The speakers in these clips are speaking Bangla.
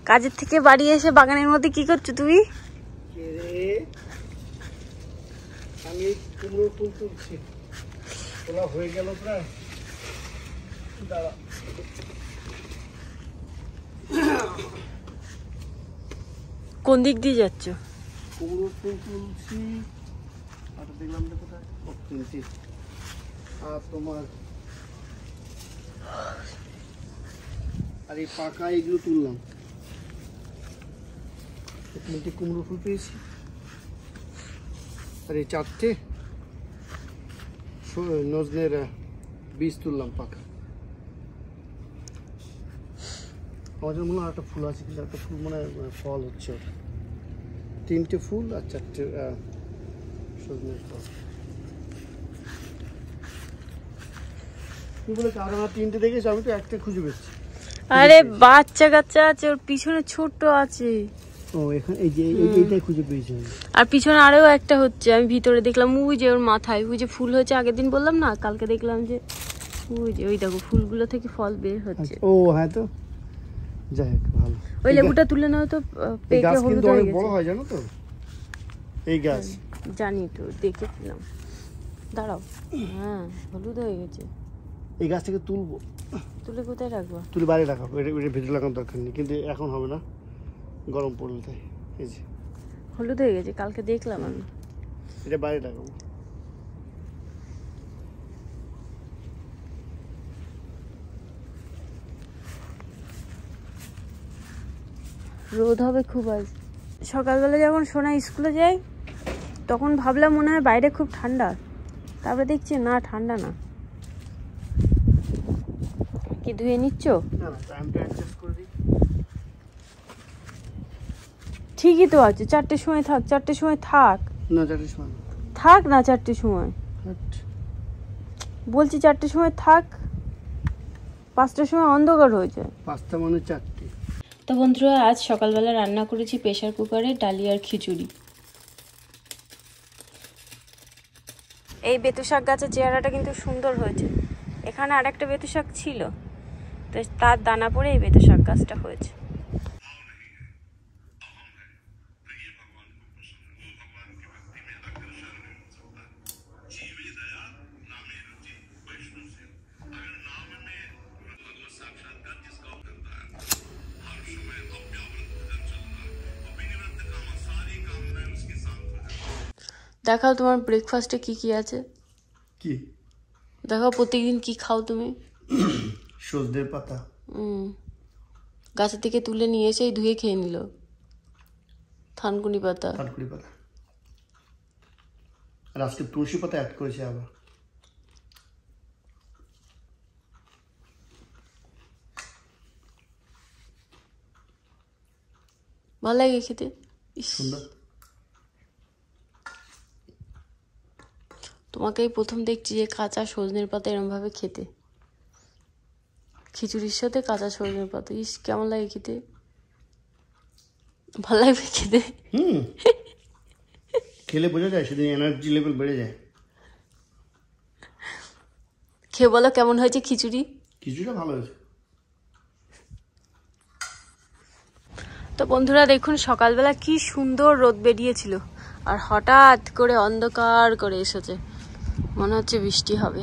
কাজের থেকে বাড়ি এসে বাগানের মধ্যে কি করছো তুমি? আমি কুমড়ো ফুল তুলছি, তোলা হয়ে গেল প্রায়। দাঁড়া, কোন দিক দিয়ে যাচ্ছ? কুমড়ো ফুল তুলছি। আর দেখলাম যে কোথায় তুলছি। আর তোমার আর এই পাকা এগুলো তুললাম। তিনটে কুমড়ো ফুল পেয়েছি আর এই 4টে নজনের বীজ তুললাম পাকা। আমাদের মনে হয় একটা ফুল আছে, কিন্তু একটা ফুল মনে হয় ফল হচ্ছে ওটা। 3টে ফুল আর 4টে সজনের ফল। তুই বলে আর আমার 3টে দেখেছি, আমি তো একটা খুঁজে পেয়েছি। আরে বাচ্চা কাচ্চা আছে, ওর পিছনে ছোট্ট আছে। ও এখানে এই যে এইটাই খুঁজে পেয়েছি। আর পিছনে আরেও একটা হচ্ছে, আমি ভিতরে দেখলাম ওই যে ওর মাথায় ওই যে ফুল হয়েছে। আগের দিন বললাম না, কালকে দেখলাম যে ওই যে ওই দেখো ফুলগুলো থেকে ফল বের হচ্ছে। ও হ্যাঁ, তো যাই হোক ভালো। ওই লেবুটা তুলে নাও তো, পেকে হলুদ হয়ে গেছে। বড় হয় জানো তো এই গাছ? জানি তো, দেখেছিলাম। দাঁড়াও, হ্যাঁ হলুদ হয়ে গেছে। এই গাছ থেকে তুলবো। তুলে কোথায় রাখবো? তুলে বাইরে রাখাবো, এটা ভেতরে লাগানোর দরকার নেই, কিন্তু এখন হবে না, গরম পড়লে তাই। এই যে হলুদ হয়ে গেছে, কালকে দেখলাম আমি। এটা বাইরে রাখাবো। রোদ হবে খুব আজ। সকালবেলা যখন সোনা স্কুলে যায় তখন ভাবলাম মনে হয় বাইরে খুব ঠান্ডা, তারপরে দেখছি না, ঠান্ডা না। কি ধুয়ে নিচ্ছ? ঠিকই তো আছে, 4টের সময় থাক, 4টের সময় থাক না, 4টের সময় থাক না, 4টের সময় বলছি, 4টের সময় থাক। 5টার সময় অন্ধকার হয়ে যায়। 5টা মানে 4টে। তো বন্ধুরা, আজ সকালবেলা রান্না করেছি প্রেসার কুকারে ডালি আর খিচুড়ি। এই বেতু শাক গাছের চেহারাটা কিন্তু সুন্দর হয়েছে। এখানে আর একটা বেতু শাক ছিল, তো তার দানা পড়ে এই বেতু শাক গাছটা হয়েছে। দেখাও তোমার ব্রেকফাস্টে কি কি আছে। কি দেখাও প্রত্যেকদিন কি খাও তুমি? সজনের পাতা গাছের থেকে তুলে নিয়ে এসেই ধুয়ে খেয়ে নিল। থানকুনি পাতা। আর আজকে তুলসী পাতা অ্যাড করেছে আবার। ভালো লাগে খেতে, সুন্দর। তোমাকেই প্রথম দেখছি যে কাঁচা সজনের পাতা এরকম ভাবে খেতে। খিচুড়ির সাথে কাঁচা সজনের পাতা, ইস কেমন লাগে খেতে? ভালো লাগবে খেতে। খেলে বোঝা যায়, সেদিন এনার্জি লেভেল বেড়ে যায়। খেয়ে বলো কেমন হয়েছে খিচুড়ি? খিচুড়িটা ভালো হয়েছে। তো বন্ধুরা দেখুন, সকালবেলা কি সুন্দর রোদ বেরিয়েছিল, আর হঠাৎ করে অন্ধকার করে এসেছে, মনে হচ্ছে বৃষ্টি হবে।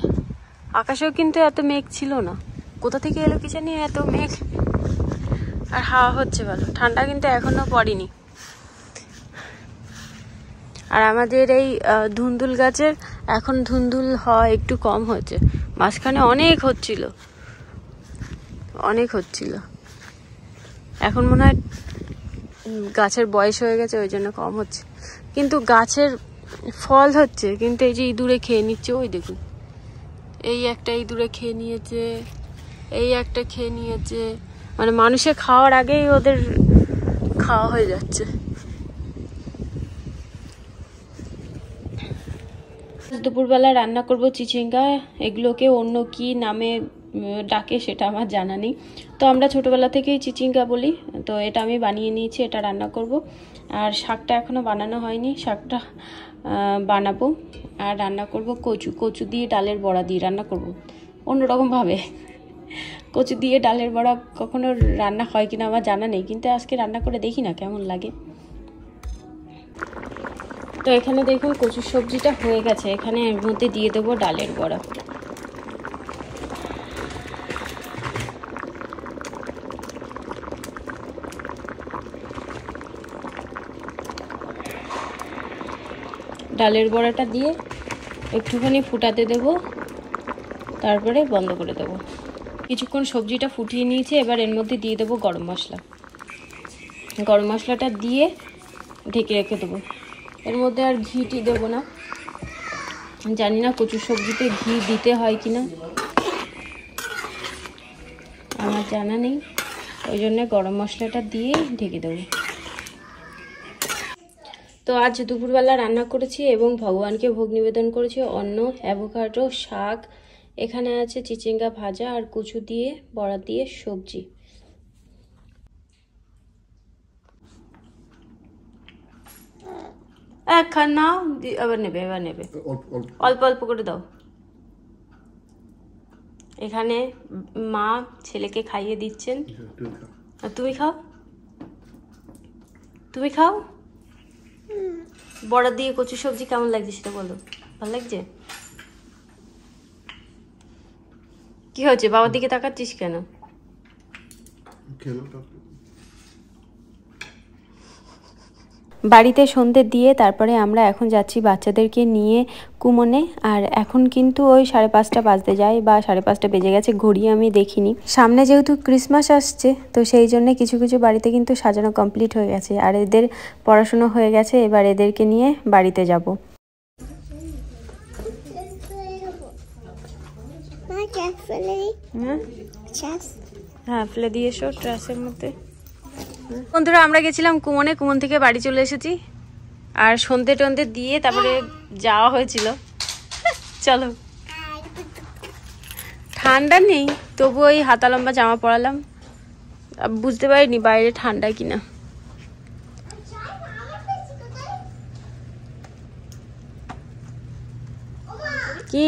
আকাশেও কিন্তু এত মেঘ ছিল না, কোথা থেকে এলো কি জানি এত মেঘ। আর হাওয়া হচ্ছে ভালো, ঠান্ডা কিন্তু এখনো পড়েনি। আর আমাদের এই ধুন্দুল গাছের এখন ধুন্দুল হওয়া একটু কম হয়েছে, মাঝখানে অনেক হচ্ছিল। এখন মনে হয় গাছের বয়স হয়ে গেছে, ওই জন্য কম হচ্ছে, কিন্তু গাছের ফল হচ্ছে। কিন্তু এই যে ইঁদুরে খেয়ে নিচ্ছে, ওই দেখুন, এই একটা ইঁদুরে খেয়ে নিয়েছে, এই একটা খেয়ে নিয়েছে, মানে মানুষের খাওয়ার আগেই ওদের খাওয়া হয়ে যাচ্ছে। দুপুরবেলা রান্না করব চিচিঙ্গা, এগুলোকে অন্য কি নামে ডাকে সেটা আমার জানা নেই, তো আমরা ছোটবেলা থেকেই চিচিঙ্গা বলি। তো এটা আমি বানিয়ে নিয়েছি, এটা রান্না করব। আর শাকটা এখনো বানানো হয়নি, শাকটা বানাবো। আর রান্না করব কচু দিয়ে ডালের বড়া দিয়ে রান্না করব অন্যরকম ভাবে। কচু দিয়ে ডালের বড়া কখনো রান্না হয় কিনা আমার জানা নেই, কিন্তু আজকে রান্না করে দেখি না কেমন লাগে। তো এখানে দেখুন কচুর সবজিটা হয়ে গেছে, এখানে এর মধ্যে দিয়ে দেবো ডালের বড়া। ডালের বড়াটা দিয়ে একটুখানি ফুটাতে দেব, তারপরে বন্ধ করে দেব। কিছুক্ষণ সবজিটা ফুটিয়ে নিয়েছি, এবার এর মধ্যে দিয়ে দেবো গরম মশলা। গরম মশলাটা দিয়ে ঢেকে রেখে দেবো। এর মধ্যে আর ঘিটি দেবো না, জানি না কচুর সবজিতে ঘি দিতে হয় কিনা, আমার জানা নেই, ওই জন্য গরম মশলাটা দিয়েই ঢেকে দেবো। তো আজ দুপুরবেলা রান্না করেছি এবং ভগবানকে ভোগ নিবেদন করেছি অন্ন, অ্যাভোকাডো, শাক, এখানে আছে চিচিঙ্গা ভাজা আর কচু দিয়ে বড়া দিয়ে সবজি। খান না, এবার নেবে, এবার নেবে, অল্প অল্প করে দাও। এখানে মা ছেলেকে খাইয়ে দিচ্ছেন, আর তুমি খাও, তুমি খাও। বড়া দিয়ে কচু সবজি কেমন লাগছে সেটা বলো, ভালো লাগছে? কি হচ্ছে, বাবার দিকে তাকাচ্ছিস কেন? বাড়িতে সন্ধে দিয়ে তারপরে আমরা এখন যাচ্ছি বাচ্চাদেরকে নিয়ে কুমনে। আর এখন কিন্তু ওই 5:30 বাজতে যায় বা 5:30 বেজে গেছে, ঘড়ি আমি দেখিনি। সামনে যেহেতু ক্রিসমাস আসছে, তো সেই জন্য কিছু কিছু বাড়িতে কিন্তু সাজানো কমপ্লিট হয়ে গেছে, আর এদের পড়াশুনো হয়ে গেছে। এবার এদেরকে নিয়ে বাড়িতে যাব। হ্যাঁ, ফেলে দিয়ে এসো ট্রাসের মধ্যে। বন্ধুরা, আমরা গেছিলাম কুমনে, কুমন থেকে বাড়ি চলে এসেছি, আর সন্ধে টন্ধে দিয়ে তারপরে যাওয়া হয়েছিল। চলো, ঠান্ডা নেই, তবু ওই হাতা লম্বা জামা পরালাম, বুঝতে পারিনি বাইরে ঠান্ডা কিনা। কি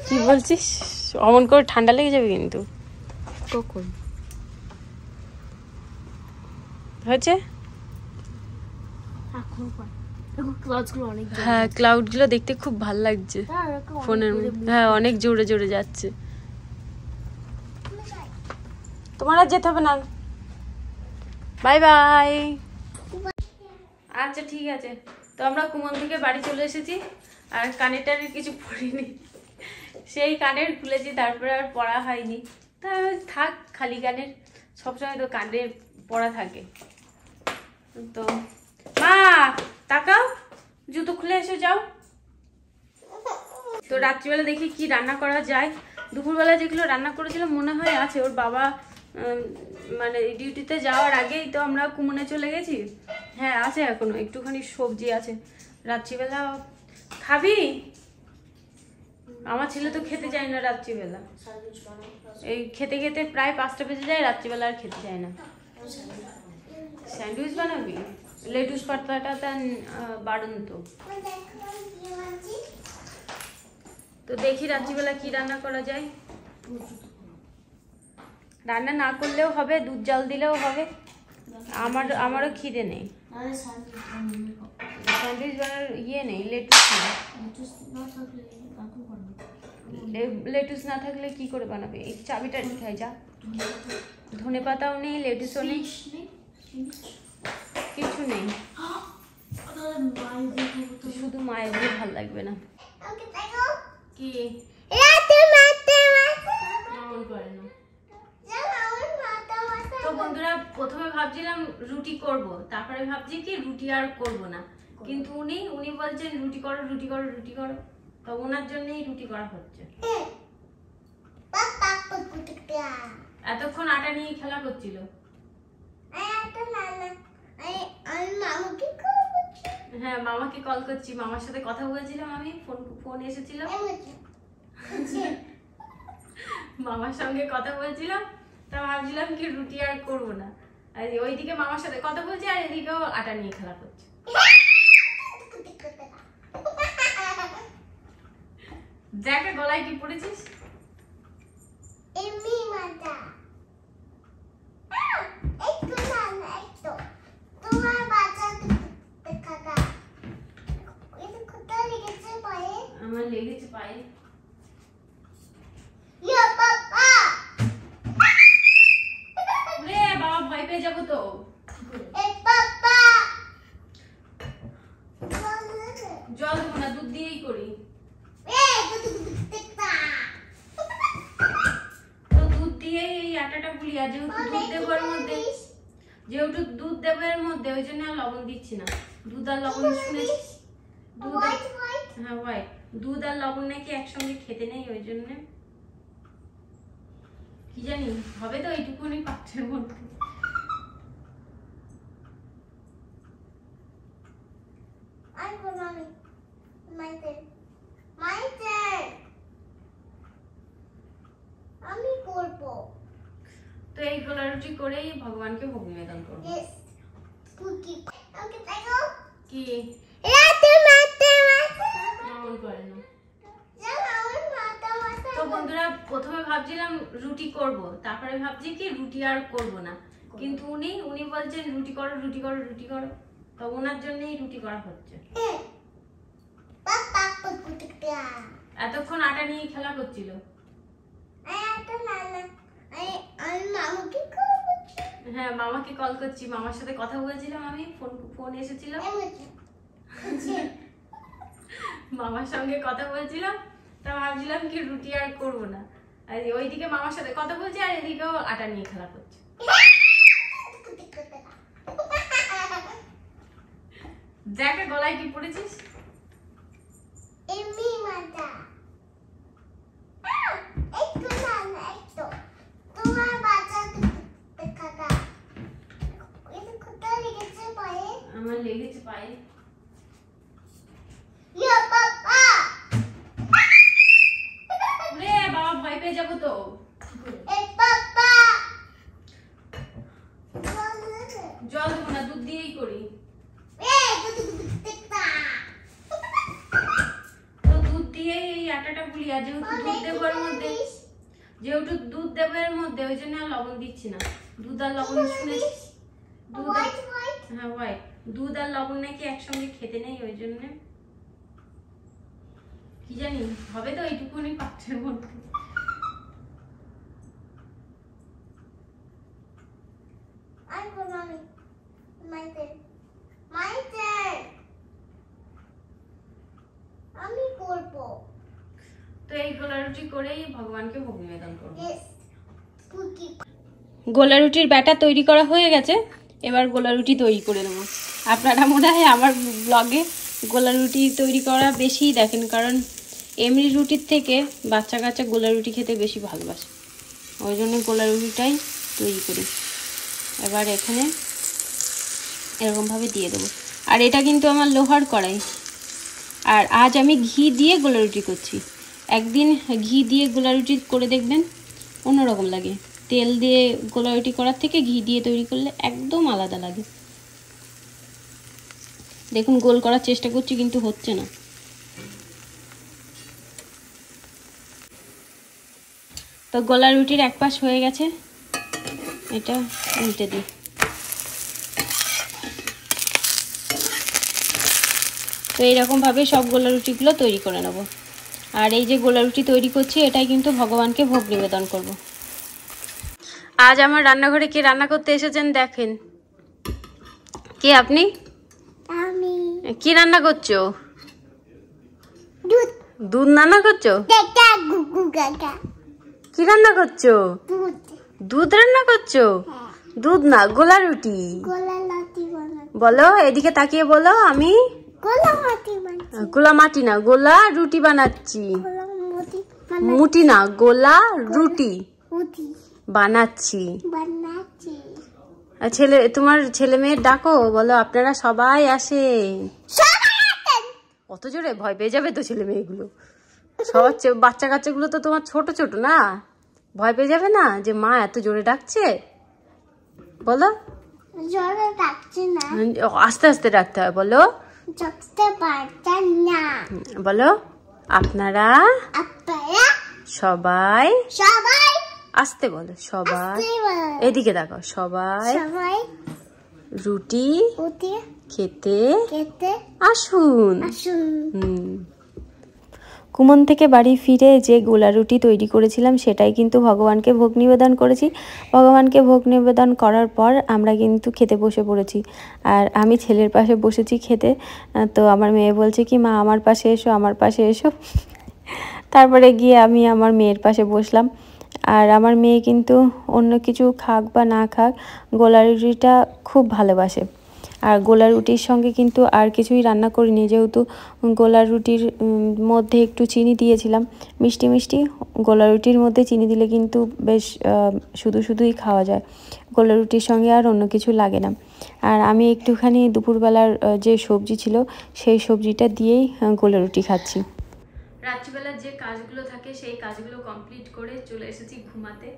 কি বলছিস? অমন করে ঠান্ডা লেগে যাবে কিন্তু। কখন হয়েছে? হ্যাঁ, ক্লাউড গুলো দেখতে খুব ভালো লাগছে ফোনের মধ্যে। হ্যাঁ, অনেক জোরে জোরে যাচ্ছে। তোমার আর যেতে হবে না, বাই বাই। আচ্ছা ঠিক আছে। তো আমরা কুমন থেকে বাড়ি চলে এসেছি, আর কানের টানের কিছু পরিনি, সেই কানের খুলেছি, তারপরে আর পড়া হয়নি। তা থাক, খালি কানের, সবসময় তো কানে পড়া থাকে। তো মা তাকাও, জুতো খুলে এসে যাও। তো রাত্রিবেলা দেখি কি রান্না করা যায়। দুপুরবেলা যেগুলো রান্না করেছিলাম মনে হয় আছে, ওর বাবা মানে ডিউটিতে যাওয়ার আগেই তো আমরা কুমনে চলে গেছি। হ্যাঁ, আছে এখনো একটুখানি সবজি আছে। রাত্রিবেলা খাবি? আমার ছেলে তো খেতে চায় না রাত্রিবেলা, এই খেতে খেতে প্রায় 5টা বেজে যায়, রাত্রিবেলা আর খেতে চায় না। স্যান্ডউইচ বানাবি? লেটুস পাতাটা বাড়ুন তো। তো দেখি রাত্রিবেলা কি রান্না করা যায়। রান্না না করলেও হবে, দুধ জাল দিলেও হবে। আমারও খিদে নেই, স্যান্ডউইচ বানার ইয়ে নেই, লেটুস নেই। লেটুস না থাকলে কি করে বানাবে? এই চাবিটা খাই যা। ধনে পাতাও নেই, লেটুসও নেই, কিছু নেই। শুধু মায়ের দিয়ে ভালো লাগবে না। কি তো বন্ধুরা, প্রথমে ভাবছিলাম রুটি করব, তারপরে ভাবছি কি রুটি আর করব না, কিন্তু উনি বলছেন রুটি করো, রুটি করো, রুটি করো। তো ওনার জন্যই রুটি করা হচ্ছে। এতক্ষণ আটা নিয়ে খেলা করছিল। হ্যাঁ, মামাকে কল করছি, মামার সাথে কথা বলছিলাম আমি, ফোন এসেছিল, মামার সঙ্গে কথা বলছিলাম। তা ভাবছিলাম কি রুটি আর করবো না, আর ওইদিকে মামার সাথে কথা বলছি আর এদিকেও আটা নিয়ে খেলা করছে। দেখ গলায় কি পড়েছিস? এমনি মজা একটু না একটু তোমার বাচ্চা কাকা এটা কোথায় লেগেছে পায়ে আমার লেগেছে পায়ে ইয়া পাপা রে বাবা ভয় পেয়ে যাবো তো এ পাপা জল দেবো না দুধ দিয়েই করি তো দুধ দিয়ে এই আটাটা গুলি আর যেহেতু দুধ দেবো এর মধ্যে ওই জন্য আর লবণ দিচ্ছি না দুধ আর লবণ শুনেছি দুধ হ্যাঁ হোয়াইট দুধ আর লবণ নাকি একসঙ্গে খেতে নেই ওই জন্য কি জানি হবে তো এইটুকুনি পাত্রের মধ্যে আমি করব তো এই গোলা রুটি করেই ভগবানকে ভোগ নিবেদন করব কুকি ওকে দেখো কি রাতে মাতে মামন করে না আমার মাথা মাথা তো বন্ধুরা প্রথমে ভাবছিলাম রুটি করব তারপরে ভাবছি কি রুটি আর করব না কিন্তু উনি বলছেন রুটি করো রুটি করো রুটি করো তো ওনার জন্যই রুটি করা হচ্ছে পাপা কুকুটিয়া এতক্ষণ আটা নিয়ে খেলা করছিল আটা নানা আমি মামুকে কল করছি হ্যাঁ মামাকে কল করছি মামার সাথে কথা বলছিলাম আমি ফোন এসেছিল মামার সঙ্গে কথা বলছিলাম তা ভাবছিলাম কি রুটি আর করবো না আর ওইদিকে মামার সাথে কথা বলছি আর এদিকেও আটা নিয়ে খেলা করছে দেখে গলায় কি পড়েছিস এমনি মজা একটু না একটু তোমার বাচ্চা কাকা এটা কোথায় লেগেছে পায়ে আমার লেগেছে পায়ে ইয়া পাপা রে বাবা ভয় পেয়ে যাবো তো এ পাপা জল দেবো না দুধ দিয়েই করি তো দুধ দিয়ে এই আটাটা গুলি আর যেহেতু দুধ দেবো এর মধ্যে ওই জন্য আর লবণ দিচ্ছি না দুধ আর লবণ শুনেছি দুধ হ্যাঁ হোয়াইট দুধ আর লবণ নাকি একসঙ্গে খেতে নেই ওই জন্য কি জানি হবে তো এইটুকুনি পাত্রের মধ্যে আমি করব তো এই গোলা রুটি করেই ভগবানকে ভোগ নিবেদন করব কুকি গোলা রুটির ব্যাটার তৈরি করা হয়ে গেছে এবার গোলা রুটি তৈরি করে নেব আপনারা মনে হয় আমার ব্লগে গোলা রুটি তৈরি করা বেশি দেখেন কারণ এমনি রুটির থেকে বাচ্চা কাচ্চা গোলা রুটি খেতে বেশি ভালোবাসে ওই জন্য গোলা রুটিটাই তৈরি করি এবার এখানে এরকমভাবে দিয়ে দেবো আর এটা কিন্তু আমার লোহার কড়াই আর আজ আমি ঘি দিয়ে গোলা রুটি করছি একদিন ঘি দিয়ে গোলা রুটি করে দেখবেন অন্যরকম লাগে তেল দিয়ে গোলা রুটি করার থেকে ঘি দিয়ে তৈরি করলে একদম আলাদা লাগে দেখুন গোল করার চেষ্টা করছি কিন্তু হচ্ছে না তো গোলা রুটির এক পাশ হয়ে গেছে এটা উল্টে দিই তো এইরকমভাবে সব গোলা রুটিগুলো তৈরি করে নেব আর এই যে গোলা রুটি তৈরি করছি এটাই কিন্তু ভগবানকে ভোগ নিবেদন করব আজ আমার রান্নাঘরে কে রান্না করতে এসেছেন দেখেন কে আপনি আমি কি রান্না করছো দুধ দুধ রান্না করছো কাকা গুগু কাকা কি রান্না করছো দুধ দুধ রান্না করছো দুধ না গোলা রুটি গোলা লাটি বানাই বলো এদিকে তাকিয়ে বলো আমি গোলা মাটি বানাই গোলা মাটি না গোলা রুটি বানাচ্ছি গোলা মুটি মুটি না গোলা রুটি মুটি বানাচ্ছি বানাচ্ছি আর তোমার ছেলে মেয়ের ডাকো বলো আপনারা সবাই আসেন অত জোরে ভয় পেয়ে যাবে তো ছেলে মেয়েগুলো সবার বাচ্চা কাচ্চাগুলো তো তোমার ছোট ছোট না ভয় পেয়ে যাবে না যে মা এত জোরে ডাকছে বলো জোরে ডাকছে না আস্তে আস্তে ডাকতে হয় বলো ডাকতে পারছেন না বলো আপনারা আপনারা সবাই সবাই আস্তে বলো, সবাই আস্তে বলো। এদিকে দেখো, সবাই সবাই রুটি উঠে খেতে খেতে আসুন। আসুন। কুমন থেকে বাড়ি ফিরে যে গোলা রুটি তৈরি করেছিলাম সেটাই কিন্তু ভগবানকে ভোগ নিবেদন করেছি। ভগবানকে ভোগ নিবেদন করার পর আমরা কিন্তু খেতে বসে পড়েছি। আর আমি ছেলের পাশে বসেছি খেতে। তো আমার মেয়ে বলছে কি, মা আমার পাশে এসো, আমার পাশে এসো। তারপরে গিয়ে আমি আমার মেয়ের পাশে বসলাম। আর আমার মেয়ে কিন্তু অন্য কিছু খাক বা না খাক, গোলা রুটিটা খুব ভালোবাসে। আর গোলা রুটির সঙ্গে কিন্তু আর কিছুই রান্না করিনি, যেহেতু গোলা রুটির মধ্যে একটু চিনি দিয়েছিলাম, মিষ্টি মিষ্টি। গোলা রুটির মধ্যে চিনি দিলে কিন্তু বেশ শুধু শুধুই খাওয়া যায়, গোলা রুটির সঙ্গে আর অন্য কিছু লাগে না। আর আমি একটুখানি দুপুরবেলার যে সবজি ছিল সেই সবজিটা দিয়েই গোলা রুটি খাচ্ছি। রাত্রিবেলার যে কাজগুলো থাকে সেই কাজগুলো কমপ্লিট করে চলে এসেছি ঘুমাতে।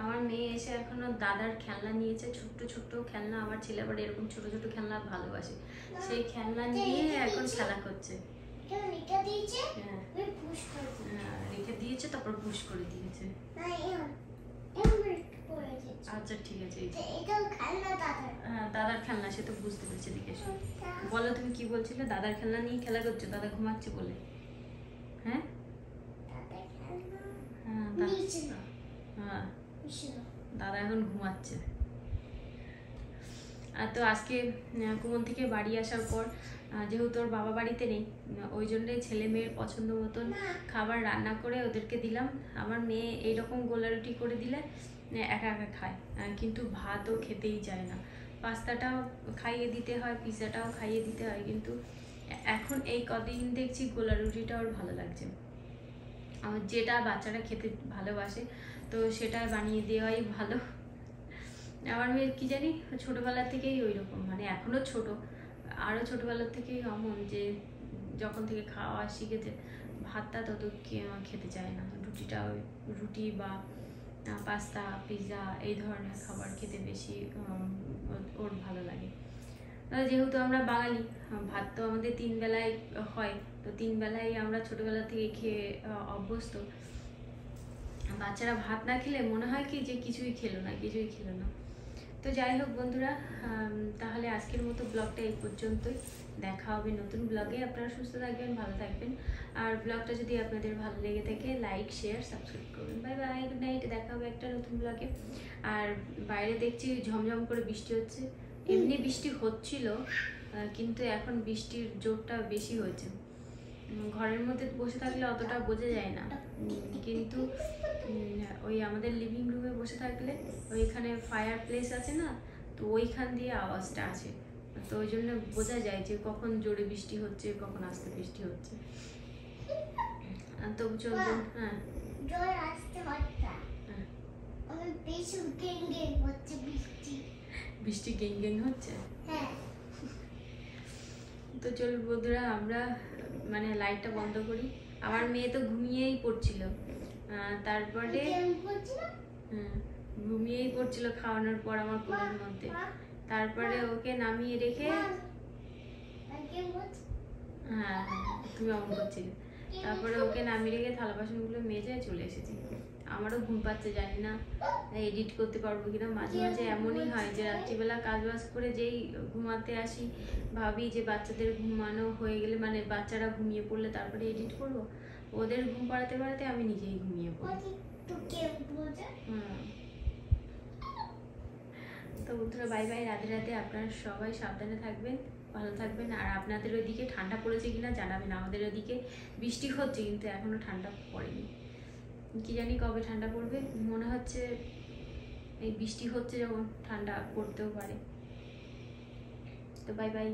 আমার মেয়ে এসে এখনো দাদার খেলনা নিয়েছে, ছোট্ট ছোট্ট খেলনা। আমার ছেলে আবার এরকম ছোট ছোট খেলনা ভালোবাসে, সেই খেলনা নিয়ে এখন খেলা করছে। রেখে দিয়েছে, তারপর পুশ করে দিয়েছে। আচ্ছা ঠিক আছে, হ্যাঁ দাদার খেলনা, সে তো বুঝতে পেরেছে। দিকে বলো, তুমি কি বলছিলে? দাদার খেলনা নিয়ে খেলা করছো, দাদা ঘুমাচ্ছে বলে। হ্যাঁ হ্যাঁ, দাদা এখন ঘুমাচ্ছে। আর তো আজকে কুমন থেকে বাড়ি আসার পর, যেহেতু ওর বাবা বাড়িতে নেই, ওই জন্যই ছেলে মেয়ের পছন্দ মতন খাবার রান্না করে ওদেরকে দিলাম। আমার মেয়ে এইরকম গোলা রুটি করে দিলে একা একা খায়, কিন্তু ভাতও খেতেই চায় না। পাস্তাটাও খাইয়ে দিতে হয়, পিৎজাটাও খাইয়ে দিতে হয়, কিন্তু এখন এই কদিন দেখছি গোলা রুটিটা ওর ভালো লাগছে। আমার যেটা বাচ্চারা খেতে ভালোবাসে তো সেটা বানিয়ে দেওয়াই ভালো। আমার মেয়ের কি জানি ছোটবেলা থেকেই ওই রকম, মানে এখনো ছোট, আরো ছোটবেলার থেকেই অমন যে যখন থেকে খাওয়া শিখেছে, ভাতটা তত খেতে চায় না। রুটি বা পাস্তা, পিৎজা এই ধরনের খাবার খেতে বেশি ওর ভালো লাগে। যেহেতু আমরা বাঙালি, ভাত তো আমাদের 3 বেলায় হয়, তো 3 বেলায় আমরা ছোটবেলা থেকে খেয়ে অভ্যস্ত। বাচ্চারা ভাত না খেলে মনে হয় কি যে কিছুই খেলো না। তো যাই হোক বন্ধুরা, তাহলে আজকের মতো ব্লগটা এই পর্যন্তই। দেখা হবে নতুন ব্লগে। আপনারা সুস্থ থাকবেন, ভালো থাকবেন। আর ব্লগটা যদি আপনাদের ভালো লেগে থাকে, লাইক শেয়ার সাবস্ক্রাইব করবেন। Bye bye, good night. দেখা হবে একটা নতুন ব্লগে। আর বাইরে দেখছি ঝমঝম করে বৃষ্টি হচ্ছে। এমনি বৃষ্টি হচ্ছিল, কিন্তু এখন বৃষ্টির জোরটা বেশি হয়েছে। ঘরের মধ্যে বসে থাকলে অতটা বোঝা যায় না, কিন্তু ওই আমাদের লিভিং রুমে বসে থাকলে ওইখানে ফায়ার প্লেস আছে না, তো ওইখান দিয়ে আওয়াজটা আছে, তো ওই জন্য বোঝা যায় যে কখন জোরে বৃষ্টি হচ্ছে, কখন আস্তে বৃষ্টি হচ্ছে। তো চলুন, হ্যাঁ বৃষ্টি গেং গেং হচ্ছে। তো চলুন বন্ধুরা, আমরা মানে লাইটটা বন্ধ করি। আমার মেয়ে তো ঘুমিয়েই পড়ছিল, তারপরে ঘুমিয়েই পড়ছিল খাওয়ানোর পর আমার কোলের মধ্যে। তারপরে ওকে নামিয়ে রেখে, হ্যাঁ তুমি অমন করছিলে, তারপরে ওকে নামিয়ে রেখে থালা বাসনগুলো মেজে চলে এসেছি। আমারও ঘুম পাচ্ছে, জানি না এডিট করতে পারবো কিনা। মাঝে মাঝে এমনই হয় যে রাত্রিবেলা কাজ বাজ করে যেই ঘুমাতে আসি, ভাবি যে বাচ্চাদের ঘুমানো হয়ে গেলে, মানে বাচ্চারা ঘুমিয়ে পড়লে তারপরে এডিট করবো। ওদের ঘুম পাড়াতে পাড়াতে আমি নিজেই ঘুমিয়ে পড়ি। তো বন্ধুরা বাই বাই, রাধে রাধে। আপনারা সবাই সাবধানে থাকবেন, ভালো থাকবেন। আর আপনাদের ওইদিকে ঠান্ডা পড়েছে কিনা জানাবেন। আমাদের ওইদিকে বৃষ্টি হচ্ছে, কিন্তু এখনো ঠান্ডা পড়েনি। কি জানি কবে ঠান্ডা পড়বে, মনে হচ্ছে এই বৃষ্টি হচ্ছে যখন ঠান্ডা পড়তেও পারে। তো বাই বাই।